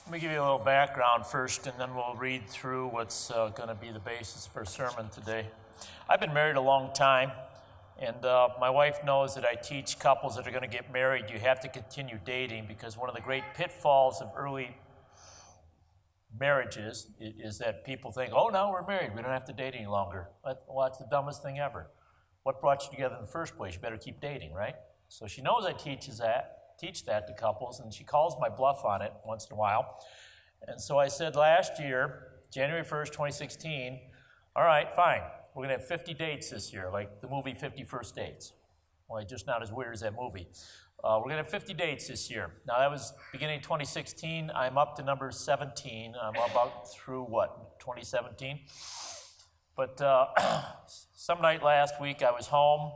Let me give you a little background first, and then we'll read through what's going to be the basis for a sermon today. I've been married a long time, and my wife knows that I teach couples that are going to get married, you have to continue dating, because one of the great pitfalls of early marriages is that people think, oh, now we're married, we don't have to date any longer. Well, that's the dumbest thing ever. What brought you together in the first place? You better keep dating, right? So she knows I teach that to couples, and she calls my bluff on it once in a while. And so I said last year, January 1st, 2016, all right, fine, we're going to have 50 dates this year, like the movie 50 First Dates. Well, just not as weird as that movie. We're going to have 50 dates this year. Now, that was beginning of 2016. I'm up to number 17. I'm about through, 2017? But some night last week, I was home.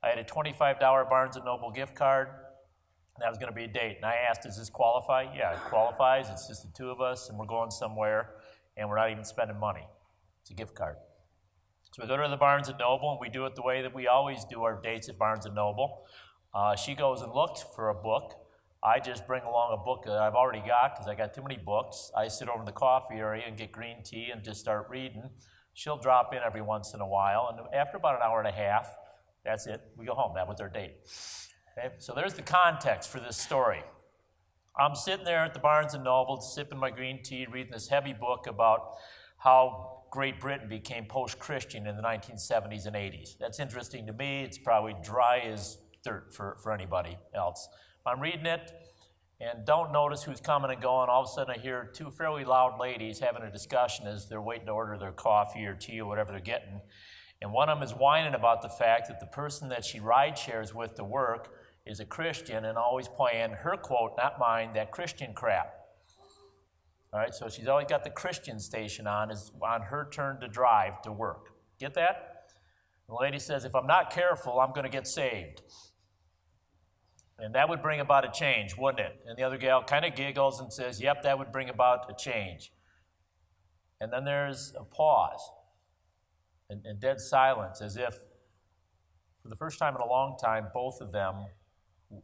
I had a $25 Barnes & Noble gift card. And that was going to be a date. And I asked, does this qualify? Yeah, it qualifies. It's just the two of us, and we're going somewhere, and we're not even spending money. It's a gift card. So we go to the Barnes & Noble, and we do it the way that we always do our dates at Barnes & Noble. She goes and looks for a book. I just bring along a book that I've already got because I got too many books. I sit over in the coffee area and get green tea and just start reading. She'll drop in every once in a while, and after about an hour and a half, that's it. We go home. That was our date. Okay? So there's the context for this story. I'm sitting there at the Barnes & Noble, sipping my green tea, reading this heavy book about how Great Britain became post-Christian in the 1970s and 80s. That's interesting to me. It's probably dry as dirt for anybody else. I'm reading it and don't notice who's coming and going. All of a sudden I hear two fairly loud ladies having a discussion as they're waiting to order their coffee or tea or whatever they're getting. And one of them is whining about the fact that the person that she ride shares with to work is a Christian and always playing her quote, not mine, that Christian crap. All right, so she's always got the Christian station on, is on her turn to drive to work. Get that? The lady says, if I'm not careful, I'm going to get saved. And that would bring about a change, wouldn't it? And the other gal kind of giggles and says, yep, that would bring about a change. And then there's a pause and dead silence, as if for the first time in a long time, both of them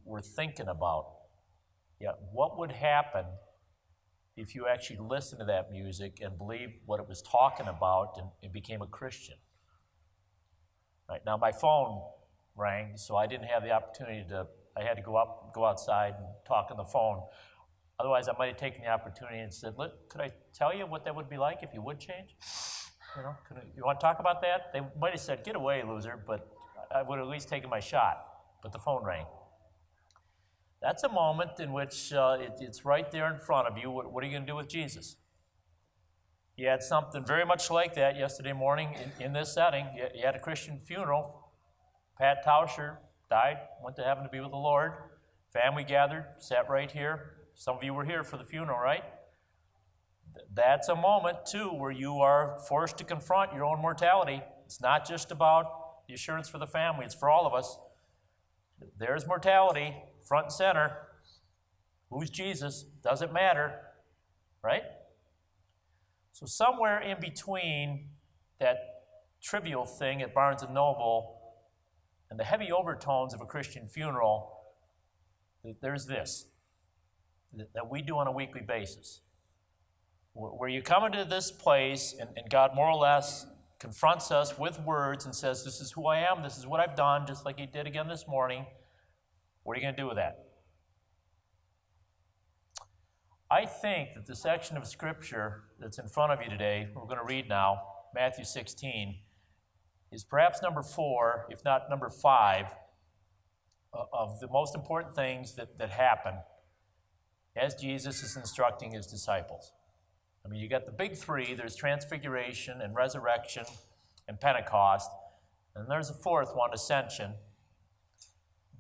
were thinking about, what would happen if you actually listened to that music and believed what it was talking about and became a Christian. Right, now my phone rang, so I didn't have the opportunity I had to go outside and talk on the phone. Otherwise, I might have taken the opportunity and said, look, could I tell you what that would be like if you would change? You want to talk about that? They might have said, get away, loser, but I would have at least taken my shot. But the phone rang. That's a moment in which it's right there in front of you. What are you going to do with Jesus? You had something very much like that yesterday morning in this setting. You had a Christian funeral. Pat Tauscher died, went to heaven to be with the Lord. Family gathered, sat right here. Some of you were here for the funeral, right? That's a moment, too, where you are forced to confront your own mortality. It's not just about the assurance for the family. It's for all of us. There's mortality, front and center. Who's Jesus? Doesn't matter, right? So somewhere in between that trivial thing at Barnes & Noble and the heavy overtones of a Christian funeral, there's this that we do on a weekly basis, where you come into this place and God more or less confronts us with words and says, this is who I am, this is what I've done, just like he did again this morning. What are you going to do with that? I think that the section of Scripture that's in front of you today, we're going to read now, Matthew 16, is perhaps number 4, if not number 5, of the most important things that happen as Jesus is instructing his disciples. I mean, you got the big three. There's transfiguration and resurrection and Pentecost. And there's a fourth one, ascension.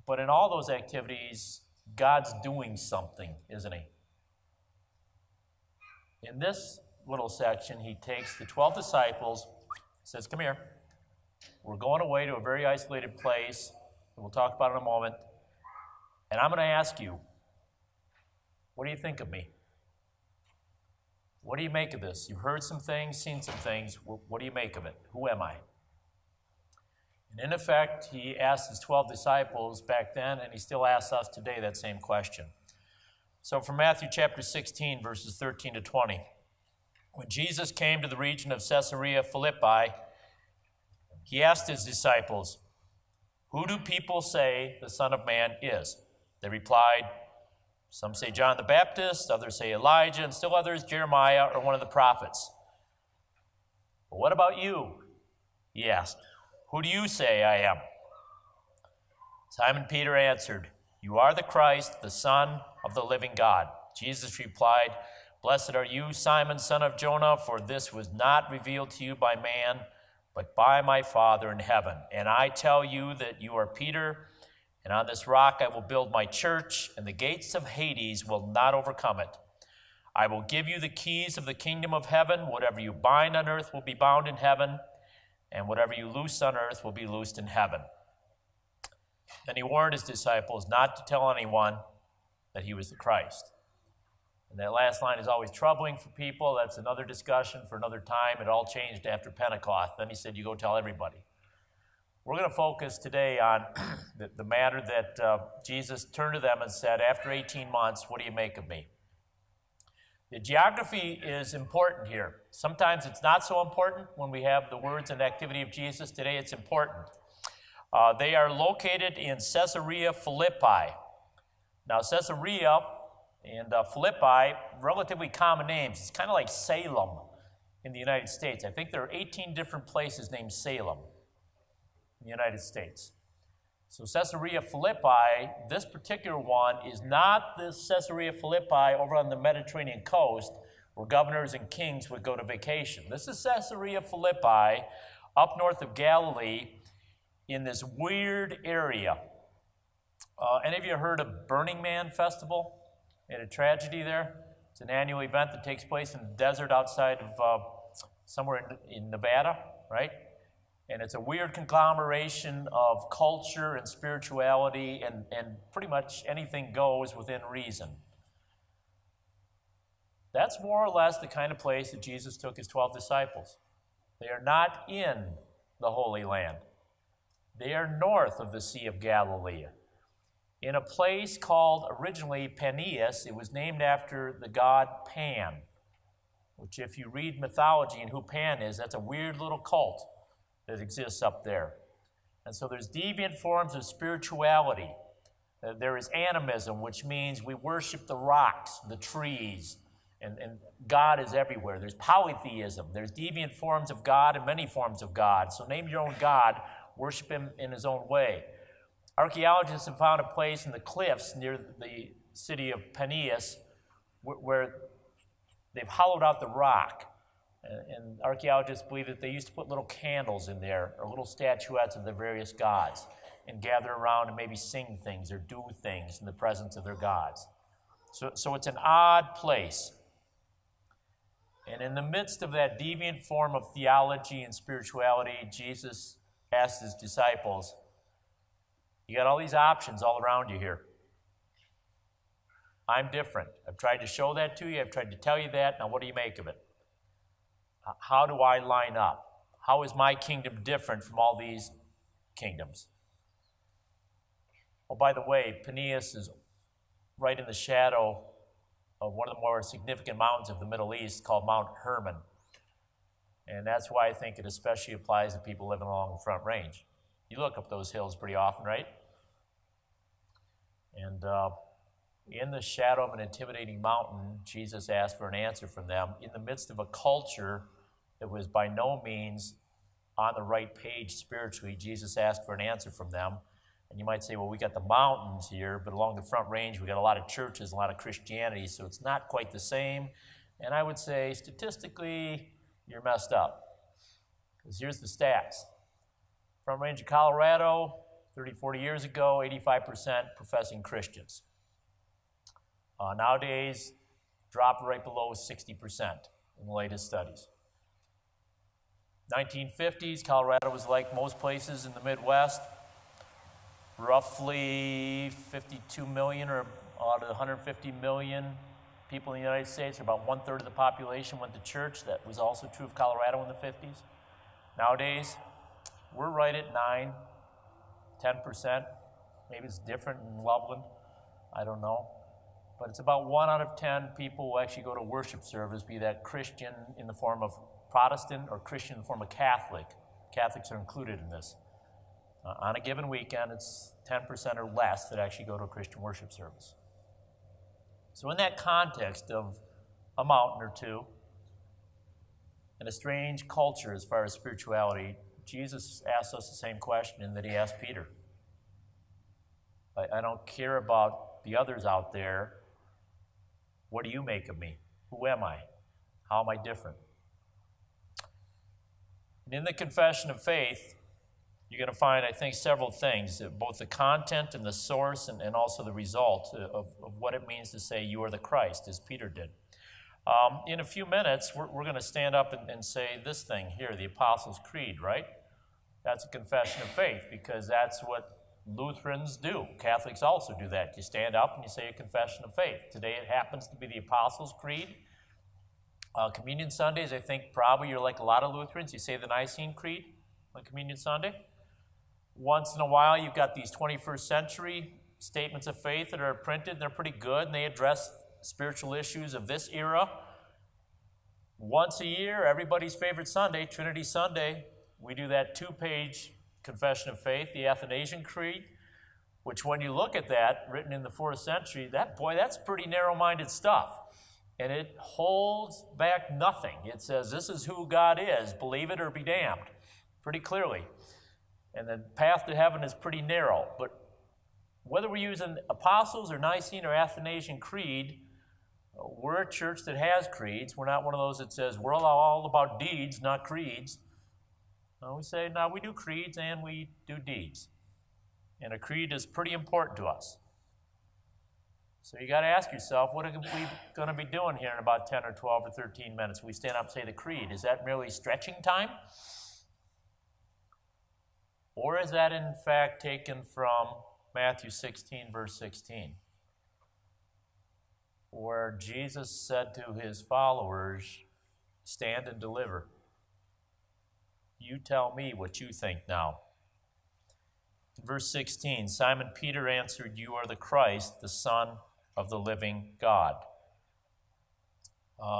But in all those activities, God's doing something, isn't he? In this little section, he takes the 12 disciples, says, come here. We're going away to a very isolated place that we'll talk about in a moment. And I'm going to ask you, what do you think of me? What do you make of this? You've heard some things, seen some things. What do you make of it? Who am I? And in effect, he asked his 12 disciples back then, and he still asks us today that same question. So from Matthew chapter 16, verses 13 to 20. When Jesus came to the region of Caesarea Philippi, he asked his disciples, "Who do people say the Son of Man is?" They replied, "Some say John the Baptist, others say Elijah, and still others Jeremiah or one of the prophets." "But what about you?" he asked. "Who do you say I am?" Simon Peter answered, "You are the Christ, the Son of the living God." Jesus replied, "Blessed are you, Simon, son of Jonah, for this was not revealed to you by man, but by my Father in heaven. And I tell you that you are Peter, and on this rock I will build my church, and the gates of Hades will not overcome it. I will give you the keys of the kingdom of heaven. Whatever you bind on earth will be bound in heaven, and whatever you loose on earth will be loosed in heaven." Then he warned his disciples not to tell anyone that he was the Christ. And that last line is always troubling for people. That's another discussion for another time. It all changed after Pentecost. Then he said, "You go tell everybody." We're going to focus today on the matter that Jesus turned to them and said, "After 18 months, what do you make of me?" The geography is important here. Sometimes it's not so important when we have the words and activity of Jesus. Today it's important. They are located in Caesarea Philippi. Now, Caesarea and Philippi, relatively common names. It's kind of like Salem in the United States. I think there are 18 different places named Salem in the United States. So Caesarea Philippi, this particular one, is not the Caesarea Philippi over on the Mediterranean coast where governors and kings would go to vacation. This is Caesarea Philippi up north of Galilee in this weird area. Any of you heard of Burning Man Festival? They had a tragedy there. It's an annual event that takes place in the desert outside of somewhere in Nevada, right? And it's a weird conglomeration of culture and spirituality, and pretty much anything goes within reason. That's more or less the kind of place that Jesus took his 12 disciples. They are not in the Holy Land. They are north of the Sea of Galilee, in a place called originally Paneas. It was named after the god Pan, which if you read mythology and who Pan is, that's a weird little cult that exists up there. And so there's deviant forms of spirituality. There is animism, which means we worship the rocks, the trees, and God is everywhere. There's polytheism. There's deviant forms of God and many forms of God. So name your own God, worship him in his own way. Archaeologists have found a place in the cliffs near the city of Paneas where they've hollowed out the rock. And archaeologists believe that they used to put little candles in there or little statuettes of the various gods and gather around and maybe sing things or do things in the presence of their gods. So it's an odd place. And in the midst of that deviant form of theology and spirituality, Jesus asked his disciples, "You got all these options all around you here. I'm different. I've tried to show that to you. I've tried to tell you that. Now what do you make of it? How do I line up? How is my kingdom different from all these kingdoms?" Oh, by the way, Paneas is right in the shadow of one of the more significant mountains of the Middle East called Mount Hermon. And that's why I think it especially applies to people living along the Front Range. You look up those hills pretty often, right? And in the shadow of an intimidating mountain, Jesus asked for an answer from them in the midst of a culture that was by no means on the right page spiritually. Jesus asked for an answer from them. And you might say, well, we got the mountains here, but along the Front Range, we got a lot of churches, a lot of Christianity, so it's not quite the same. And I would say, statistically, you're messed up. Because here's the stats. Front Range of Colorado, 30, 40 years ago, 85% professing Christians. Nowadays, dropped right below 60% in the latest studies. 1950s, Colorado was like most places in the Midwest. Roughly 52 million or out of 150 million people in the United States, or about 1/3 of the population went to church. That was also true of Colorado in the 50s. Nowadays, we're right at 9, 10%. Maybe it's different in Loveland. I don't know. but it's about 1 out of 10 people who actually go to worship service, be that Christian in the form of Protestant or Christian in the form of Catholic. Catholics are included in this. On a given weekend, it's 10% or less that actually go to a Christian worship service. So in that context of a mountain or two, and a strange culture as far as spirituality, Jesus asked us the same question that he asked Peter. I don't care about the others out there. What do you make of me? Who am I? How am I different? And in the confession of faith, you're going to find, I think, several things, both the content and the source and also the result of what it means to say you are the Christ, as Peter did. In a few minutes, we're going to stand up and say this thing here, the Apostles' Creed, right? That's a confession of faith, because that's what Lutherans do. Catholics also do that. You stand up and you say a confession of faith. Today it happens to be the Apostles' Creed. Communion Sundays, I think probably you're like a lot of Lutherans. You say the Nicene Creed on Communion Sunday. Once in a while, you've got these 21st century statements of faith that are printed, and they're pretty good, and they address spiritual issues of this era. Once a year, everybody's favorite Sunday, Trinity Sunday, we do that 2-page confession of faith, the Athanasian Creed, which when you look at that, written in the 4th century, that's pretty narrow-minded stuff. And it holds back nothing. It says, this is who God is, believe it or be damned, pretty clearly. And the path to heaven is pretty narrow. But whether we're using Apostles or Nicene or Athanasian Creed, we're a church that has creeds. We're not one of those that says, we're all about deeds, not creeds. No, we say, no, we do creeds and we do deeds. And a creed is pretty important to us. So you got to ask yourself, what are we going to be doing here in about 10 or 12 or 13 minutes? We stand up and say the creed. Is that merely stretching time? Or is that in fact taken from Matthew 16, verse 16? Where Jesus said to his followers, stand and deliver. You tell me what you think now. In verse 16, Simon Peter answered, you are the Christ, the Son of the living God.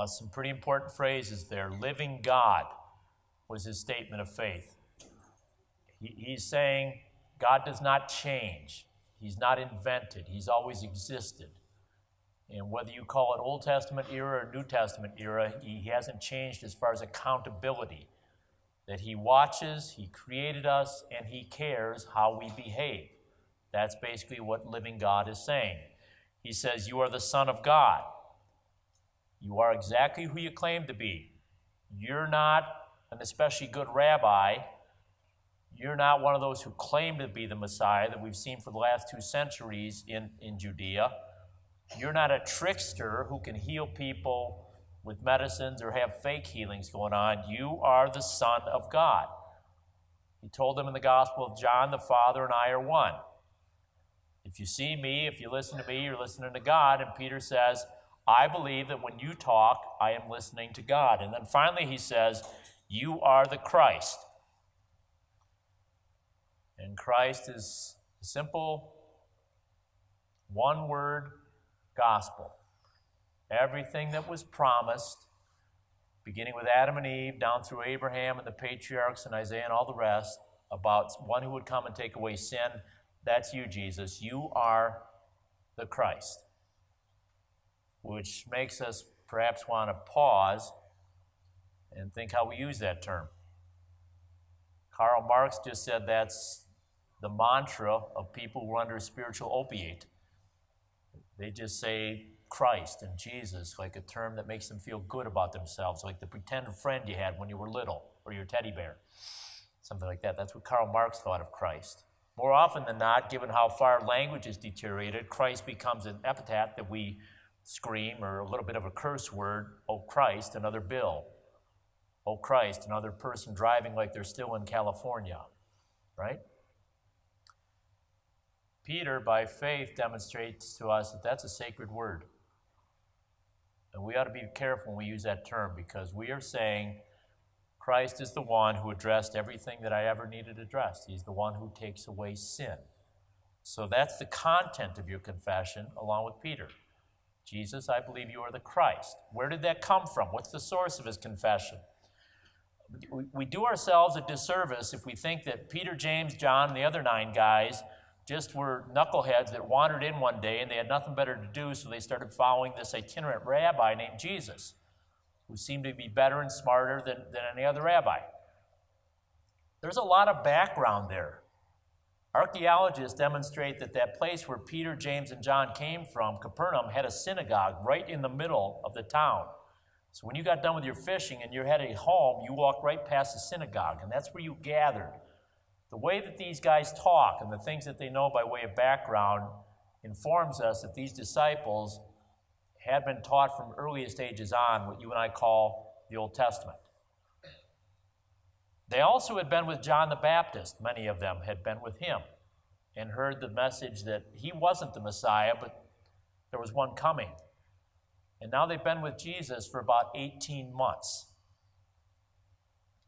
Some pretty important phrases there. Living God was his statement of faith. He's saying God does not change. He's not invented. He's always existed. And whether you call it Old Testament era or New Testament era, he hasn't changed as far as accountability. That he watches, he created us, and he cares how we behave. That's basically what living God is saying. He says, you are the Son of God. You are exactly who you claim to be. You're not an especially good rabbi. You're not one of those who claim to be the Messiah that we've seen for the last 2 centuries in Judea. You're not a trickster who can heal people with medicines or have fake healings going on. You are the Son of God. He told them in the Gospel of John, the Father and I are one. If you see me, if you listen to me, you're listening to God. And Peter says, I believe that when you talk, I am listening to God. And then finally he says, you are the Christ. And Christ is a simple, one-word gospel. Everything that was promised, beginning with Adam and Eve, down through Abraham and the patriarchs and Isaiah and all the rest, about one who would come and take away sin, that's you, Jesus. You are the Christ. Which makes us perhaps want to pause and think how we use that term. Karl Marx just said that's the mantra of people who are under a spiritual opiate. They just say Christ and Jesus like a term that makes them feel good about themselves, like the pretend friend you had when you were little, or your teddy bear, something like that. That's what Karl Marx thought of Christ. More often than not, given how far language is deteriorated, Christ becomes an epithet that we scream, or a little bit of a curse word, oh Christ, another bill. Oh Christ, another person driving like they're still in California, right? Peter, by faith, demonstrates to us that that's a sacred word. And we ought to be careful when we use that term, because we are saying Christ is the one who addressed everything that I ever needed addressed. He's the one who takes away sin. So that's the content of your confession, along with Peter. Jesus, I believe you are the Christ. Where did that come from? What's the source of his confession? We do ourselves a disservice if we think that Peter, James, John, and the other 9 guys just were knuckleheads that wandered in one day and they had nothing better to do, so they started following this itinerant rabbi named Jesus, who seemed to be better and smarter than any other rabbi. There's a lot of background there. Archaeologists demonstrate that that place where Peter, James, and John came from, Capernaum, had a synagogue right in the middle of the town. So when you got done with your fishing and you're heading home, you walked right past the synagogue, and that's where you gathered. The way that these guys talk and the things that they know by way of background informs us that these disciples had been taught from earliest ages on what you and I call the Old Testament. They also had been with John the Baptist. Many of them had been with him and heard the message that he wasn't the Messiah, but there was one coming. And now they've been with Jesus for about 18 months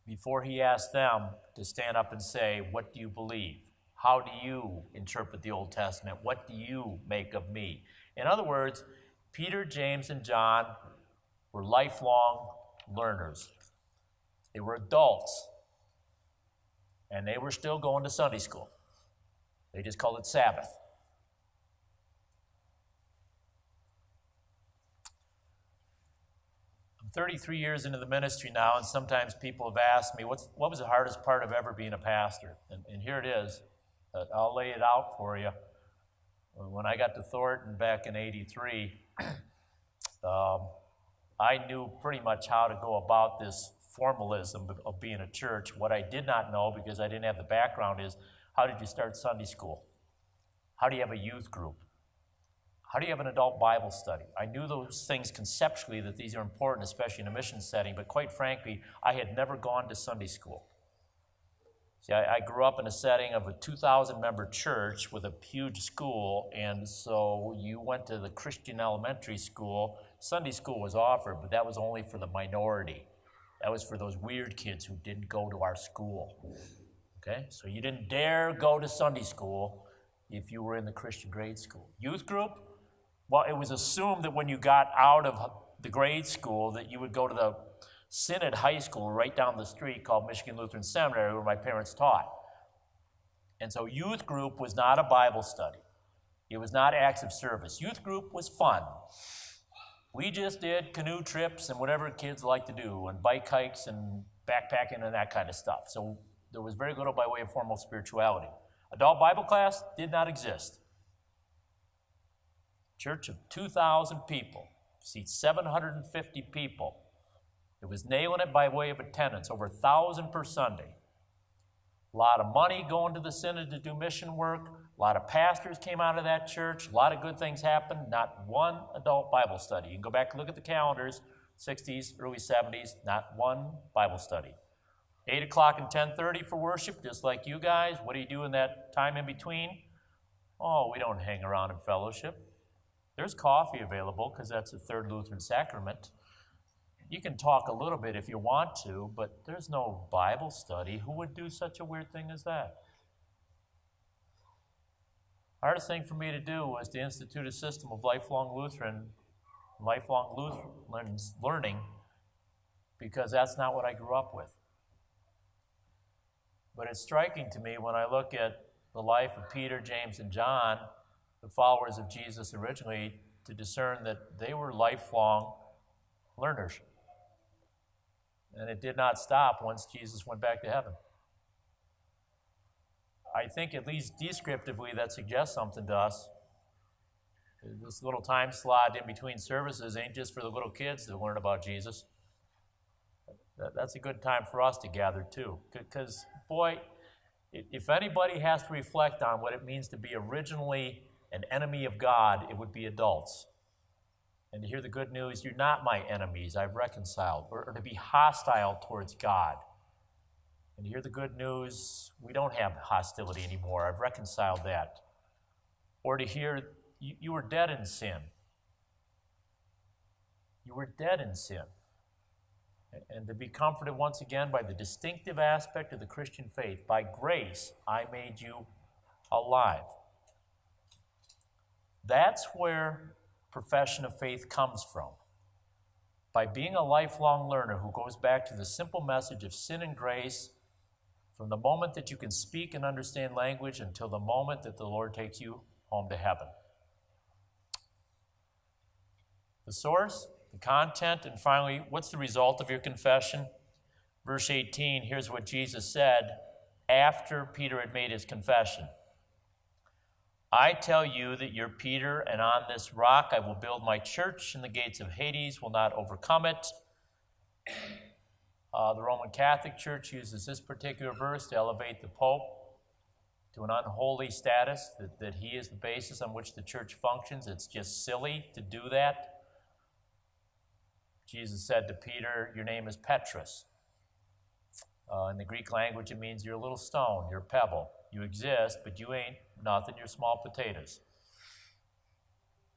before he asked them to stand up and say, what do you believe? How do you interpret the Old Testament? What do you make of me? In other words, Peter, James, and John were lifelong learners. They were adults, and they were still going to Sunday school. They just called it Sabbath. I'm 33 years into the ministry now, and sometimes people have asked me, what was the hardest part of ever being a pastor? And here it is. I'll lay it out for you. When I got to Thornton back in '83, I knew pretty much how to go about this formalism of being a church. What I did not know, because I didn't have the background, is how did you start Sunday school? How do you have a youth group? How do you have an adult Bible study? I knew those things conceptually, that these are important, especially in a mission setting, but quite frankly, I had never gone to Sunday school. See, I grew up in a setting of a 2,000-member church with a huge school, and so you went to the Christian elementary school. Sunday school was offered, but that was only for the minority. That was for those weird kids who didn't go to our school. Okay? So you didn't dare go to Sunday school if you were in the Christian grade school. Youth group? Well, it was assumed that when you got out of the grade school that you would go to the Synod High School right down the street called Michigan Lutheran Seminary, where my parents taught. And so youth group was not a Bible study. It was not acts of service. Youth group was fun. We just did canoe trips and whatever kids like to do, and bike hikes and backpacking and that kind of stuff. So there was very little by way of formal spirituality. Adult Bible class did not exist. Church of 2,000 people, seats 750 people. It was nailing it by way of attendance, over 1,000 per Sunday. A lot of money going to the synod to do mission work. A lot of pastors came out of that church. A lot of good things happened. Not one adult Bible study. You can go back and look at the calendars, 60s, early 70s, not one Bible study. 8 o'clock and 10:30 for worship, just like you guys. What do you do in that time in between? Oh, we don't hang around in fellowship. There's coffee available because that's the third Lutheran sacrament. You can talk a little bit if you want to, but there's no Bible study. Who would do such a weird thing as that? Hardest thing for me to do was to institute a system of lifelong learning, because that's not what I grew up with. But it's striking to me when I look at the life of Peter, James, and John, the followers of Jesus originally, to discern that they were lifelong learners. And it did not stop once Jesus went back to heaven. I think at least descriptively that suggests something to us. This little time slot in between services ain't just for the little kids to learn about Jesus. That's a good time for us to gather too. Because, boy, if anybody has to reflect on what it means to be originally an enemy of God, it would be adults. And to hear the good news, you're not my enemies, I've reconciled. Or to be hostile towards God. And to hear the good news, we don't have hostility anymore, I've reconciled that. Or to hear, you were dead in sin. You were dead in sin. And to be comforted once again by the distinctive aspect of the Christian faith. By grace, I made you alive. That's where profession of faith comes from. By being a lifelong learner who goes back to the simple message of sin and grace from the moment that you can speak and understand language until the moment that the Lord takes you home to heaven. The source, the content, and finally, what's the result of your confession? Verse 18, here's what Jesus said after Peter had made his confession. I tell you that you're Peter, and on this rock I will build my church, and the gates of Hades will not overcome it. The Roman Catholic Church uses this particular verse to elevate the Pope to an unholy status, that he is the basis on which the church functions. It's just silly to do that. Jesus said to Peter, your name is Petrus. In the Greek language, it means you're a little stone, you're a pebble. You exist, but you ain't nothing, you're small potatoes.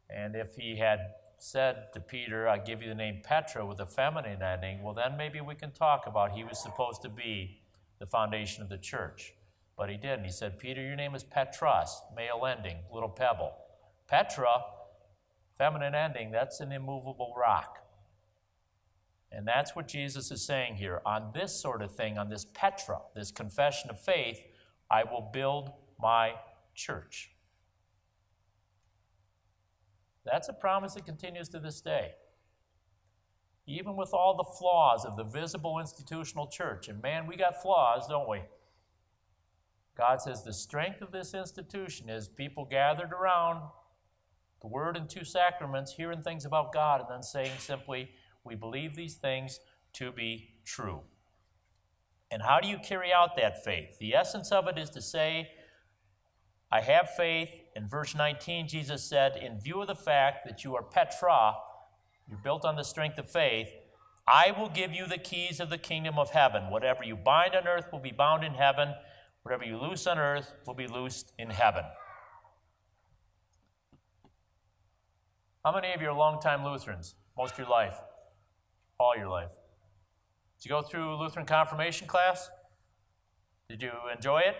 And if he had said to Peter, I give you the name Petra with a feminine ending, well, then maybe we can talk about he was supposed to be the foundation of the church. But he didn't. He said, Peter, your name is Petros, male ending, little pebble. Petra, feminine ending, that's an immovable rock. And that's what Jesus is saying here. On this sort of thing, on this Petra, this confession of faith, I will build my church. That's a promise that continues to this day. Even with all the flaws of the visible institutional church, and man, we got flaws, don't we? God says the strength of this institution is people gathered around the Word and two sacraments, hearing things about God, and then saying simply, we believe these things to be true. And how do you carry out that faith? The essence of it is to say, I have faith. In verse 19, Jesus said, in view of the fact that you are Petra, you're built on the strength of faith, I will give you the keys of the kingdom of heaven. Whatever you bind on earth will be bound in heaven. Whatever you loose on earth will be loosed in heaven. How many of you are longtime Lutherans? Most of your life? All your life? Did you go through Lutheran confirmation class? Did you enjoy it?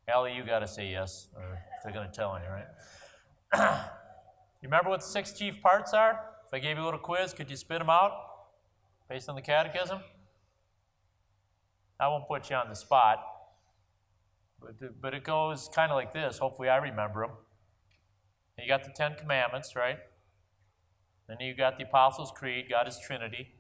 Allie, you got to say yes, or they're going to tell on you, right? You remember what the 6 chief parts are? If I gave you a little quiz, could you spit them out based on the catechism? I won't put you on the spot, but it goes kind of like this. Hopefully I remember them. You got the 10 Commandments, right? Then you got the Apostles' Creed, God is Trinity.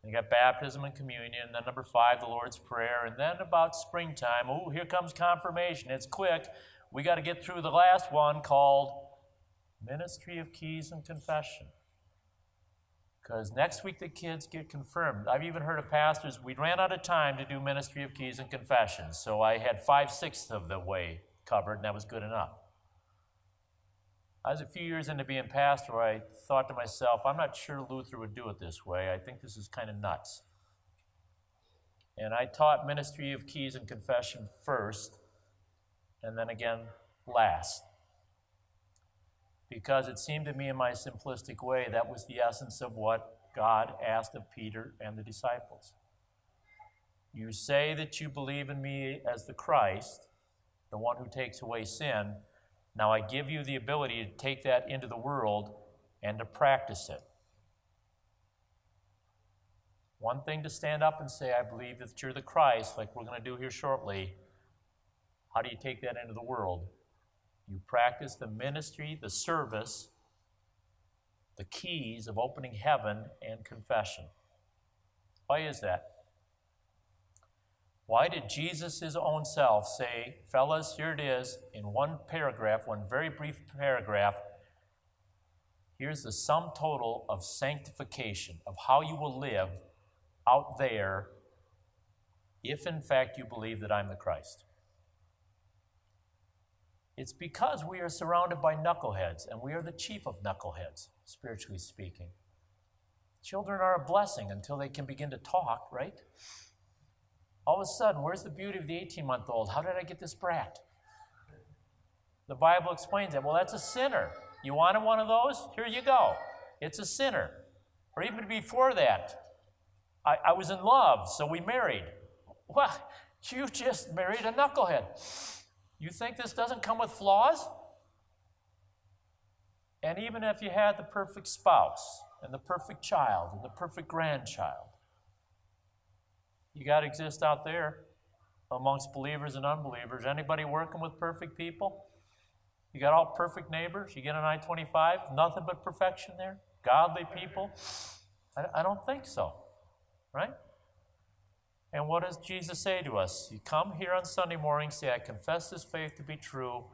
You got baptism and communion. And then number 5, the Lord's Prayer. And then about springtime, oh, here comes confirmation. It's quick. We got to get through the last one called Ministry of Keys and Confession. Because next week the kids get confirmed. I've even heard of pastors, we ran out of time to do Ministry of Keys and Confession. So I had 5/6 of the way covered, and that was good enough. I was a few years into being pastor where I thought to myself, I'm not sure Luther would do it this way. I think this is kind of nuts. And I taught Ministry of Keys and Confession first, and then again last. Because it seemed to me in my simplistic way that was the essence of what God asked of Peter and the disciples. You say that you believe in me as the Christ, the one who takes away sin. Now I give you the ability to take that into the world and to practice it. One thing to stand up and say, I believe that you're the Christ, like we're going to do here shortly. How do you take that into the world? You practice the ministry, the service, the keys of opening heaven and confession. Why is that? Why did Jesus, his own self, say, fellas, here it is, in one paragraph, one very brief paragraph, here's the sum total of sanctification, of how you will live out there if, in fact, you believe that I'm the Christ. It's because we are surrounded by knuckleheads, and we are the chief of knuckleheads, spiritually speaking. Children are a blessing until they can begin to talk, right? All of a sudden, where's the beauty of the 18-month-old? How did I get this brat? The Bible explains that. Well, that's a sinner. You wanted one of those? Here you go. It's a sinner. Or even before that, I was in love, so we married. Well, you just married a knucklehead. You think this doesn't come with flaws? And even if you had the perfect spouse and the perfect child and the perfect grandchild, you got to exist out there amongst believers and unbelievers. Anybody working with perfect people? You got all perfect neighbors? You get on I-25, nothing but perfection there? Godly people? I don't think so, right? And what does Jesus say to us? You come here on Sunday morning, say, I confess this faith to be true.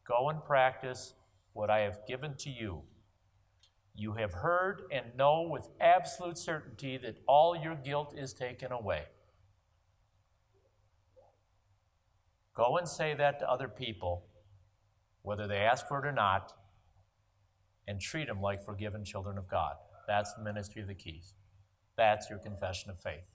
Go and practice what I have given to you. You have heard and know with absolute certainty that all your guilt is taken away. Go and say that to other people, whether they ask for it or not, and treat them like forgiven children of God. That's the ministry of the keys. That's your confession of faith.